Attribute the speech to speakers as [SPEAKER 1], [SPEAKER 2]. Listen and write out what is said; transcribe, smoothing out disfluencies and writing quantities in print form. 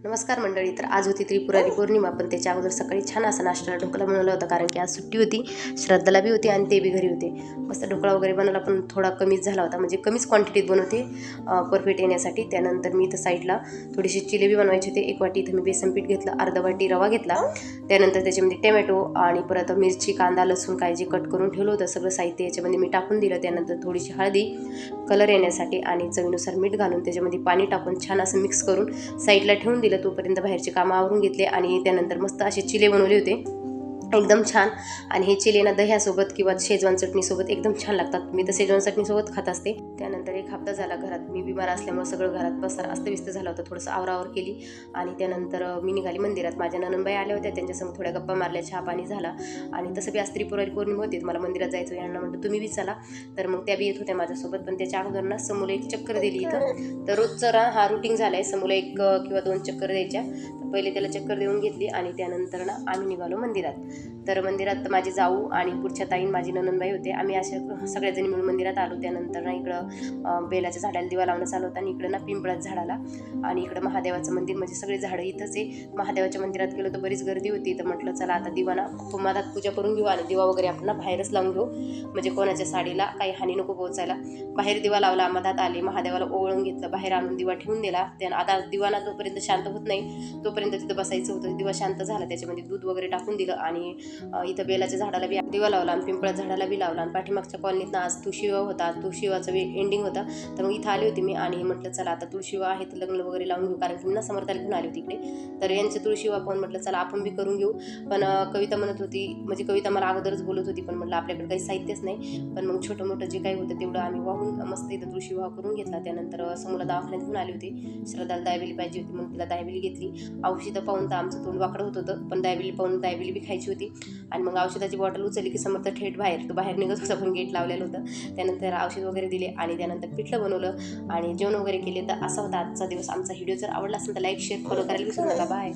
[SPEAKER 1] नमस्कार मंडळी. तर आज होती त्रिपुरारी पौर्णिमा, पण त्याच्या अगोदर सकाळी छान असा नाश्त्याला ढोकळा बनवला होता, कारण की आज सुट्टी होती, श्रद्धाला बी होती आणि ते बी घरी होते. मस्त ढोकळा वगैरे बनवला, पण थोडा कमीच झाला होता, म्हणजे कमीच क्वांटिटीत बनवते परफेक्ट येण्यासाठी. त्यानंतर मी इथं साईडला थोडीशी जिलेबी बनवायची होती. 1 वाटी इथं मी बेसन पीठ घेतलं, अर्धा वाटी रवा घेतला, त्यानंतर त्याच्यामध्ये टोमॅटो आणि परत मिरची, कांदा, लसूण काय जे कट करून ठेवलं होतं सगळं साहित्य याच्यामध्ये मी टाकून दिलं. त्यानंतर थोडीशी हळदी कलर येण्यासाठी आणि चवीनुसार मीठ घालून त्याच्यामध्ये पाणी टाकून छान असं मिक्स करून साईडला ठेवून दिलं. तोपर्यंत बाहेरचे कामं आवरून घेतले आणि त्यानंतर मस्त असे चिले बनवले होते, एकदम छान. आणि हे चिले ना दह्यासोबत किंवा शेजवान चटणीसोबत एकदम छान लागतात. मी तर शेजवान चटणीसोबत खात असते. त्यानंतर 1 हप्ता झाला घरात मी बिमार असल्यामुळे सगळं घरात पसार अस्तव्यस्त झालं होतं, थोडंसं आवरावर केली. आणि त्यानंतर मी निघाली मंदिरात. माझ्या ननंदबाई आल्या होत्या, त्यांच्यासमोर थोड्या गप्पा मारल्या, चहा पाणी झाला. आणि तसं बी आज त्रिपुरारी पौर्णिमा होती, मला मंदिरात जायचं. यांना म्हटलं तुम्ही बी चला, तर मग त्या बी येत होत्या माझ्यासोबत. पण त्याच्या अगोदर ना समूला 1 चक्कर दिली इथं. तर रोजचा हा रुटीन झाला आहे, समूला 1 किंवा 2 चक्कर द्यायच्या. तर पहिले त्याला चक्कर देऊन घेतली आणि त्यानंतर ना आम्ही निघालो मंदिरात. तर मंदिरात माझी जाऊ आणि पुढच्या ताईन माझी ननंदबाई होते. आम्ही अशा सगळ्याजणी मिळून मंदिरात आलो. त्यानंतर ना इकडं बेलाच्या झाडाला दिवा लावणं चालू होतं आणि इकडं ना पिंपळाच्या झाडाला आणि इकडं महादेवाचं मंदिर, म्हणजे सगळे झाडं इथंच आहे. महादेवाच्या मंदिरात गेलो तर बरीच गर्दी होती, तर म्हटलं चला आता दिवाना मधात पूजा करून घेऊ आणि दिवा वगैरे आपण बाहेरच लावून घेऊ, म्हणजे कोणाच्या साडीला काही हानी नको पोहोचायला. बाहेर दिवा लावला, मधात आले, महादेवाला ओवळून घेतलं, बाहेर आणून दिवा ठेवून दिला. त्यानं आता दिवाना जोपर्यंत शांत होत नाही तोपर्यंत तिथं बसायचं होतं. दिवा शांत झाला, त्याच्यामध्ये दूध वगैरे टाकून दिलं आणि इथं बेलाच्या झाडाला बी दिवा लावला आणि पिंपळाच्या झाडाला बी लावला. आणि पाठीमागच्या कॉलनीतनं आज तुळशीविवाह होता, आज तुळशीविवाहाचं एंडिंग होता. तर मग इथं आली होती मी आणि म्हटलं चला आता तुळशीविवाह आहे तर लग्न वगैरे लावून घेऊ, कारण की मी ना समर्थाला घेऊन आली होती इकडे. तर यांचे तुळशीविवाह पण म्हटलं चला आपण बी करून घेऊ. पण कविता म्हणत होती, म्हणजे कविता मला अगोदरच बोलत होती, पण म्हटलं आपल्याकडे काही साहित्यच नाही, पण मग छोटं मोठं जे काही होतं तेवढं आम्ही वाहून मस्त इथं तुळशीविवाह करून घेतला. त्यानंतर समूला दवाखान्यात घेऊन आली होती. श्रद्धाला दायबिली पाहिजे होती, मग तिला दायबिली घेतली. औषधं पाहून तर आमचं तोंड वाकडं होत होतं, पण दायबिली पाहून दायबिली बी खायची होती. आणि मग औषधाची बॉटल उचलली की समर्थ थेट बाहेर, तो बाहेर निघत होता, पण गेट लावलेलं होतं. त्यानंतर औषध वगैरे दिले आणि त्यानंतर पिठलं बनवलं आणि जेवण वगैरे केले. तर असा होता आजचा दिवस आमचा. व्हिडिओ जर आवडला असेल तर लाईक, शेअर, फॉलो करायला विसरू नका. बाय.